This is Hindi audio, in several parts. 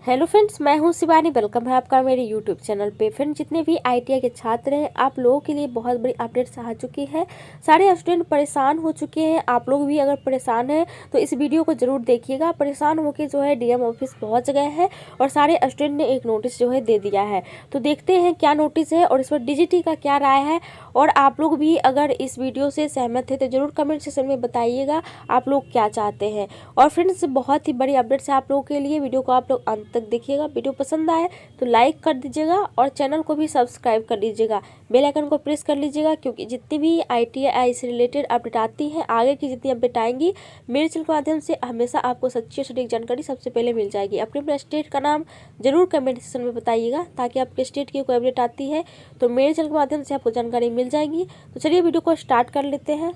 हेलो फ्रेंड्स, मैं हूं शिवानी। वेलकम है आपका मेरे यूट्यूब चैनल पे। फ्रेंड्स, जितने भी आईटीआई के छात्र हैं, आप लोगों के लिए बहुत बड़ी अपडेट्स आ चुकी है। सारे स्टूडेंट परेशान हो चुके हैं। आप लोग भी अगर परेशान हैं तो इस वीडियो को जरूर देखिएगा। परेशान होकर जो है डीएम ऑफिस पहुंच गए हैं और सारे स्टूडेंट ने एक नोटिस जो है दे दिया है। तो देखते हैं क्या नोटिस है और इस पर डीजीटी का क्या राय है। और आप लोग भी अगर इस वीडियो से सहमत है तो जरूर कमेंट सेक्शन में बताइएगा आप लोग क्या चाहते हैं। और फ्रेंड्स, बहुत ही बड़ी अपडेट्स है आप लोगों के लिए। वीडियो को आप लोग अंत तक देखिएगा। वीडियो पसंद आए तो लाइक कर दीजिएगा और चैनल को भी सब्सक्राइब कर लीजिएगा। बेल आइकन को प्रेस कर लीजिएगा, क्योंकि जितनी भी आईटीआई से रिलेटेड अपडेट आती हैं, आगे की जितनी अपडेट आएंगी, मेरे चैनल के माध्यम से हमेशा आपको सच्ची और सटीक जानकारी सबसे पहले मिल जाएगी। अपने अपने स्टेट का नाम जरूर कमेंट सेक्शन में बताइएगा, ताकि आपके स्टेट की कोई अपडेट आती है तो मेरे चैनल के माध्यम से आपको जानकारी मिल जाएगी। तो चलिए वीडियो को स्टार्ट कर लेते हैं।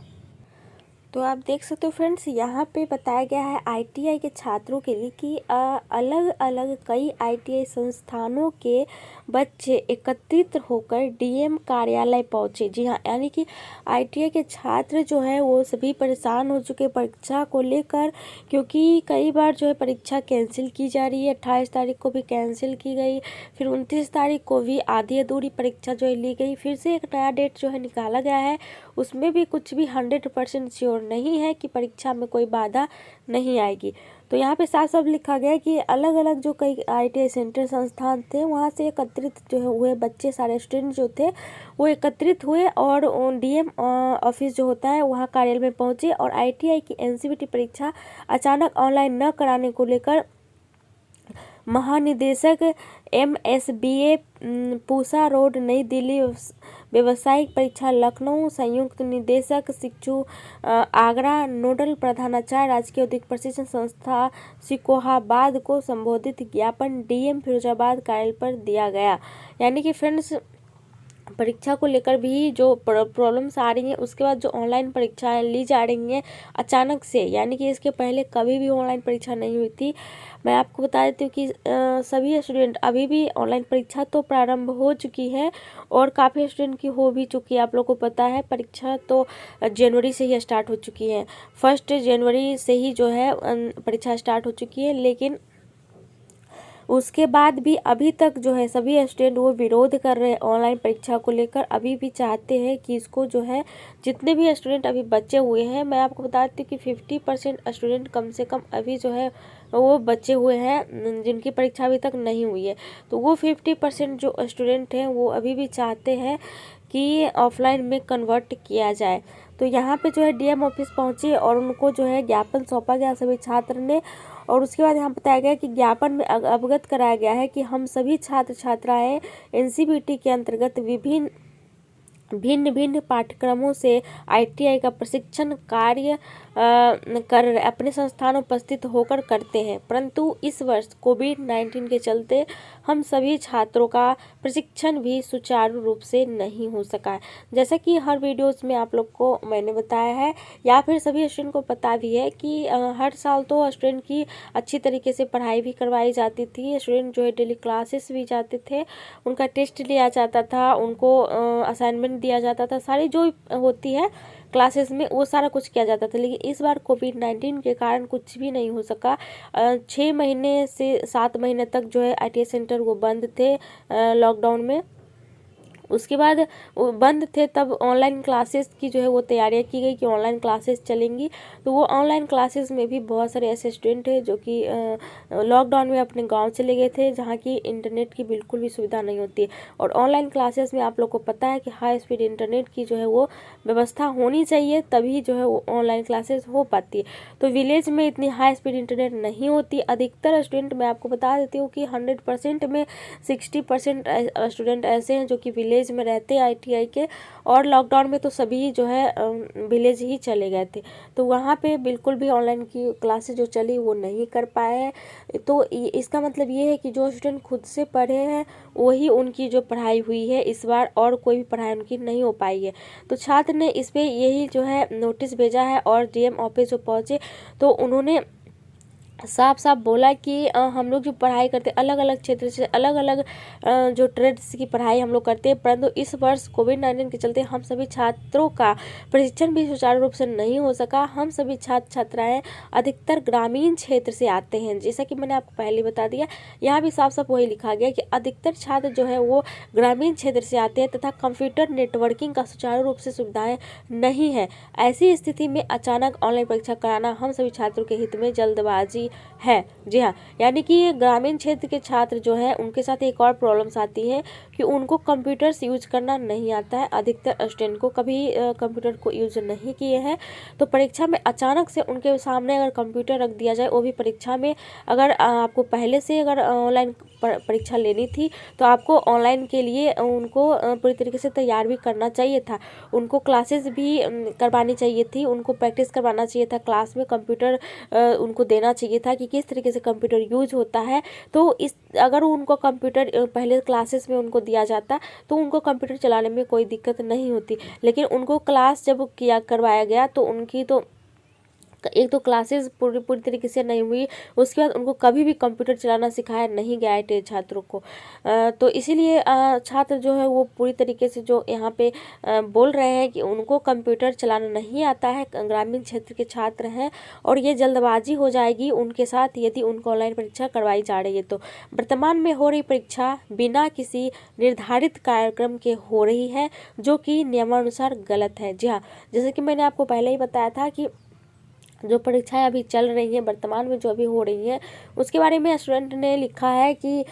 तो आप देख सकते हो फ्रेंड्स, यहाँ पे बताया गया है आईटीआई के छात्रों के लिए कि अलग अलग कई आईटीआई संस्थानों के बच्चे एकत्रित होकर डीएम कार्यालय पहुँचे। जी हाँ, यानी कि आईटीआई के छात्र जो है वो सभी परेशान हो चुके परीक्षा को लेकर, क्योंकि कई बार जो है परीक्षा कैंसिल की जा रही है। 28 तारीख को भी कैंसिल की गई, फिर 29 तारीख को भी आधी अधूरी परीक्षा जो है ली गई। फिर से एक नया डेट जो है निकाला गया है, उसमें भी कुछ भी 100% श्योर नहीं है कि परीक्षा में कोई बाधा नहीं आएगी। तो यहाँ पे साफ साफ लिखा गया है कि अलग अलग जो कई आईटीआई सेंटर संस्थान थे, वहाँ से एकत्रित जो है हुए बच्चे, सारे स्टूडेंट जो थे वो एकत्रित हुए और डीएम ऑफिस जो होता है वहाँ कार्यालय में पहुँचे और आईटीआई की एनसीवीटी परीक्षा अचानक ऑनलाइन न कराने को लेकर महानिदेशक एमएसबीए पूसा रोड, नई दिल्ली, व्यावसायिक परीक्षा लखनऊ, संयुक्त निदेशक शिक्षु आगरा, नोडल प्रधानाचार्य राजकीय औद्योगिक प्रशिक्षण संस्था सिकोहाबाद को संबोधित ज्ञापन डीएम फिरोजाबाद कार्यालय पर दिया गया। यानी कि फ्रेंड्स, परीक्षा को लेकर भी जो प्रॉब्लम्स आ रही हैं, उसके बाद जो ऑनलाइन परीक्षाएं ली जा रही हैं अचानक से, यानी कि इसके पहले कभी भी ऑनलाइन परीक्षा नहीं हुई थी। मैं आपको बता देती हूँ कि सभी स्टूडेंट अभी भी ऑनलाइन परीक्षा तो प्रारंभ हो चुकी है और काफ़ी स्टूडेंट की हो भी चुकी है। आप लोगों को पता है परीक्षा तो जनवरी से ही स्टार्ट हो चुकी है। 1 जनवरी से ही जो है परीक्षा स्टार्ट हो चुकी है, लेकिन उसके बाद भी अभी तक जो है सभी स्टूडेंट वो विरोध कर रहे हैं ऑनलाइन परीक्षा को लेकर। अभी भी चाहते हैं कि इसको जो है, जितने भी स्टूडेंट अभी बचे हुए हैं, मैं आपको बता देती हूँ कि 50% स्टूडेंट कम से कम अभी जो है वो बचे हुए हैं जिनकी परीक्षा अभी तक नहीं हुई है। तो वो 50% जो स्टूडेंट हैं वो अभी भी चाहते हैं कि ऑफलाइन में कन्वर्ट किया जाए। तो यहाँ पे जो है डीएम ऑफिस पहुँचे और उनको जो है ज्ञापन सौंपा गया सभी छात्र ने। और उसके बाद यहाँ बताया गया कि ज्ञापन में अवगत कराया गया है कि हम सभी छात्र छात्राएं एनसीवीटी के अंतर्गत भिन्न भिन्न पाठ्यक्रमों से आईटीआई का प्रशिक्षण कार्य कर अपने संस्थान में उपस्थित होकर करते हैं, परंतु इस वर्ष कोविड-19 के चलते हम सभी छात्रों का प्रशिक्षण भी सुचारू रूप से नहीं हो सका है। जैसा कि हर वीडियोस में आप लोग को मैंने बताया है, या फिर सभी स्टूडेंट को पता भी है कि हर साल तो स्टूडेंट की अच्छी तरीके से पढ़ाई भी करवाई जाती थी। स्टूडेंट जो है डेली क्लासेस भी जाते थे, उनका टेस्ट लिया जाता था, उनको असाइनमेंट दिया जाता था, सारी जो होती है क्लासेस में वो सारा कुछ किया जाता था। लेकिन इस बार कोविड-19 के कारण कुछ भी नहीं हो सका। 6 महीने से 7 महीने तक जो है आईटीआई सेंटर वो बंद थे लॉकडाउन में। उसके बाद वो बंद थे, तब ऑनलाइन क्लासेस की जो है वो तैयारियां की गई कि ऑनलाइन क्लासेस चलेंगी। तो वो ऑनलाइन क्लासेस में भी बहुत सारे ऐसे स्टूडेंट हैं जो कि लॉकडाउन में अपने गांव चले गए थे, जहां की इंटरनेट की बिल्कुल भी सुविधा नहीं होती है। और ऑनलाइन क्लासेस में आप लोग को पता है कि हाई स्पीड इंटरनेट की जो है वो व्यवस्था होनी चाहिए, तभी जो है वो ऑनलाइन क्लासेस हो पाती है। तो विलेज में इतनी हाई स्पीड इंटरनेट नहीं होती। अधिकतर स्टूडेंट, मैं आपको बता देती हूँ कि 100% में 60% स्टूडेंट ऐसे हैं जो कि विलेज में रहते हैं आईटीआई के, और लॉकडाउन में तो सभी जो है विलेज ही चले गए थे। तो वहाँ पे बिल्कुल भी ऑनलाइन की क्लासेस जो चली वो नहीं कर पाए हैं। तो इसका मतलब ये है कि जो स्टूडेंट खुद से पढ़े हैं वही उनकी जो पढ़ाई हुई है इस बार, और कोई भी पढ़ाई उनकी नहीं हो पाई है। तो छात्र ने इस पर यही जो है नोटिस भेजा है और डीएम ऑफिस जो पहुँचे तो उन्होंने साफ साफ बोला कि हम लोग जो पढ़ाई करते अलग अलग क्षेत्र से अलग अलग जो ट्रेड्स की पढ़ाई हम लोग करते हैं, परंतु इस वर्ष कोविड-19 के चलते हम सभी छात्रों का प्रशिक्षण भी सुचारू रूप से नहीं हो सका। हम सभी छात्र छात्राएं अधिकतर ग्रामीण क्षेत्र से आते हैं, जैसा कि मैंने आपको पहले बता दिया। यहाँ भी साफ साफ वही लिखा गया कि अधिकतर छात्र जो है वो ग्रामीण क्षेत्र से आते हैं तथा कंप्यूटर नेटवर्किंग का सुचारू रूप से सुविधाएं नहीं है। ऐसी स्थिति में अचानक ऑनलाइन परीक्षा कराना हम सभी छात्रों के हित में जल्दबाजी है। जी हाँ, यानी कि ग्रामीण क्षेत्र के छात्र जो है उनके साथ एक और प्रॉब्लम्स आती है कि उनको कंप्यूटर्स यूज करना नहीं आता है। अधिकतर स्टूडेंट को कभी कंप्यूटर को यूज नहीं किए हैं, तो परीक्षा में अचानक से उनके सामने अगर कंप्यूटर रख दिया जाए, वो भी परीक्षा में, अगर आपको पहले से अगर ऑनलाइन परीक्षा लेनी थी तो आपको ऑनलाइन के लिए उनको पूरी तरीके से तैयार भी करना चाहिए था। उनको क्लासेस भी करवानी चाहिए थी, उनको प्रैक्टिस करवाना चाहिए था, क्लास में कंप्यूटर उनको देना चाहिए था कि किस तरीके से कंप्यूटर यूज होता है। तो इस अगर उनको कंप्यूटर पहले क्लासेस में उनको दिया जाता तो उनको कंप्यूटर चलाने में कोई दिक्कत नहीं होती। लेकिन उनको क्लास जब करवाया गया तो उनकी तो एक तो क्लासेस पूरी तरीके से नहीं हुई, उसके बाद उनको कभी भी कंप्यूटर चलाना सिखाया नहीं गया है छात्रों को। तो इसीलिए छात्र जो है वो पूरी तरीके से जो यहाँ पे बोल रहे हैं कि उनको कंप्यूटर चलाना नहीं आता है, ग्रामीण क्षेत्र के छात्र हैं, और ये जल्दबाजी हो जाएगी उनके साथ यदि उनको ऑनलाइन परीक्षा करवाई जा रही है। तो वर्तमान में हो रही परीक्षा बिना किसी निर्धारित कार्यक्रम के हो रही है, जो कि नियमानुसार गलत है। जी हाँ, जैसे कि मैंने आपको पहले ही बताया था कि जो परीक्षाएं अभी चल रही हैं, वर्तमान में जो अभी हो रही हैं, उसके बारे में स्टूडेंट ने लिखा है कि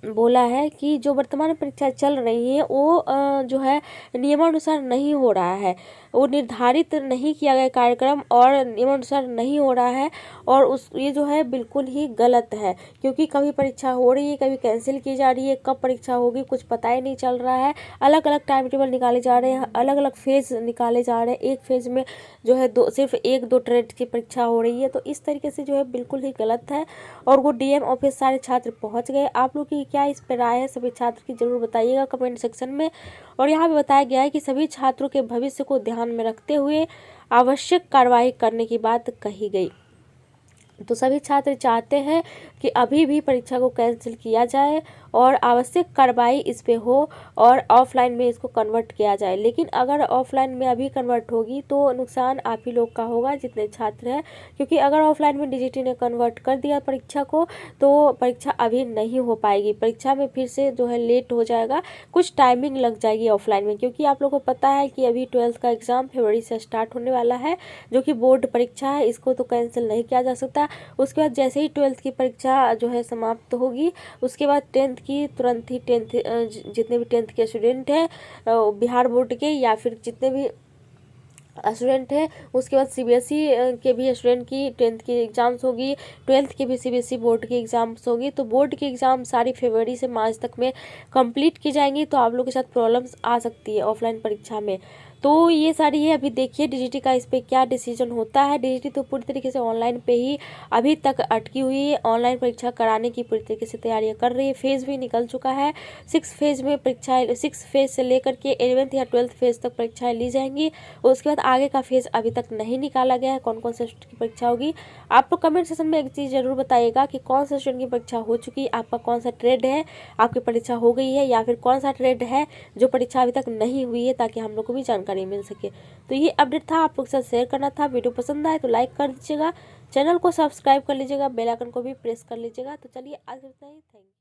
बोला है कि जो वर्तमान में परीक्षाएं चल रही हैं वो जो है नियमानुसार नहीं हो रहा है, वो निर्धारित नहीं किया गया कार्यक्रम और नियमानुसार नहीं हो रहा है, और ये जो है बिल्कुल ही गलत है। क्योंकि कभी परीक्षा हो रही है, कभी कैंसिल की जा रही है, कब परीक्षा होगी कुछ पता ही नहीं चल रहा है। अलग अलग टाइम टेबल निकाले जा रहे हैं, अलग अलग फेज निकाले जा रहे हैं, एक फेज में जो है सिर्फ 1-2 ट्रेड की परीक्षा हो रही है। तो इस तरीके से जो है बिल्कुल ही गलत है, और वो डीएम ऑफिस सारे छात्र पहुंच गए। आप लोग की क्या इस पर राय है, सभी छात्र की जरूर बताइएगा कमेंट सेक्शन में। और यहाँ भी बताया गया है कि सभी छात्रों के भविष्य को ध्यान में रखते हुए आवश्यक कार्रवाई करने की बात कही गई। तो सभी छात्र चाहते हैं कि अभी भी परीक्षा को कैंसिल किया जाए और आवश्यक कार्रवाई इस पे हो और ऑफलाइन में इसको कन्वर्ट किया जाए। लेकिन अगर ऑफलाइन में अभी कन्वर्ट होगी तो नुकसान आप ही लोग का होगा जितने छात्र हैं, क्योंकि अगर ऑफलाइन में डीजीटी ने कन्वर्ट कर दिया परीक्षा को तो परीक्षा अभी नहीं हो पाएगी। परीक्षा में फिर से जो है लेट हो जाएगा, कुछ टाइमिंग लग जाएगी ऑफलाइन में, क्योंकि आप लोगों को पता है कि अभी 12th का एग्ज़ाम फरवरी से स्टार्ट होने वाला है, जो कि बोर्ड परीक्षा है, इसको तो कैंसिल नहीं किया जा सकता। उसके बाद जैसे ही 12th की परीक्षा जो है समाप्त होगी, उसके बाद 10th की तुरंत ही 10th जितने भी 10th के स्टूडेंट हैं बिहार बोर्ड के या फिर जितने भी स्टूडेंट है, उसके बाद सीबीएसई के भी स्टूडेंट की 10th की एग्ज़ाम्स होगी, 12th की भी सीबीएसई बोर्ड की एग्ज़ाम्स होगी। तो बोर्ड की एग्ज़ाम सारी फरवरी से मार्च तक में कंप्लीट की जाएंगी। तो आप लोग के साथ प्रॉब्लम्स आ सकती है ऑफलाइन परीक्षा में। तो ये सारी है, अभी देखिए डीजीटी का इस पर क्या डिसीजन होता है। डीजीटी तो पूरी तरीके से ऑनलाइन पे ही अभी तक अटकी हुई है, ऑनलाइन परीक्षा कराने की पूरी तरीके से तैयारियां कर रही है। फेज़ भी निकल चुका है, 6 फेज़ में परीक्षाएं, 6 फेज़ से लेकर के 11th या 12th फेज़ तक परीक्षाएं ली जाएंगी। उसके बाद आगे का फेज़ अभी तक नहीं निकाला गया है, कौन कौन से स्टूडेंट की परीक्षा होगी। आप लोग कमेंट सेक्शन में एक चीज़ जरूर बताइएगा कि कौन सा स्टूडेंट की परीक्षा हो चुकी है, आपका कौन सा ट्रेड है, आपकी परीक्षा हो गई है, या फिर कौन सा ट्रेड है जो परीक्षा अभी तक नहीं हुई है, ताकि हम लोग को भी जानकारी मिल सके। तो ये अपडेट था, आप लोग के साथ शेयर करना था। वीडियो पसंद आए तो लाइक कर दीजिएगा, चैनल को सब्सक्राइब कर लीजिएगा, बेल आइकन को भी प्रेस कर लीजिएगा। तो चलिए आज इतना ही, थैंक यू।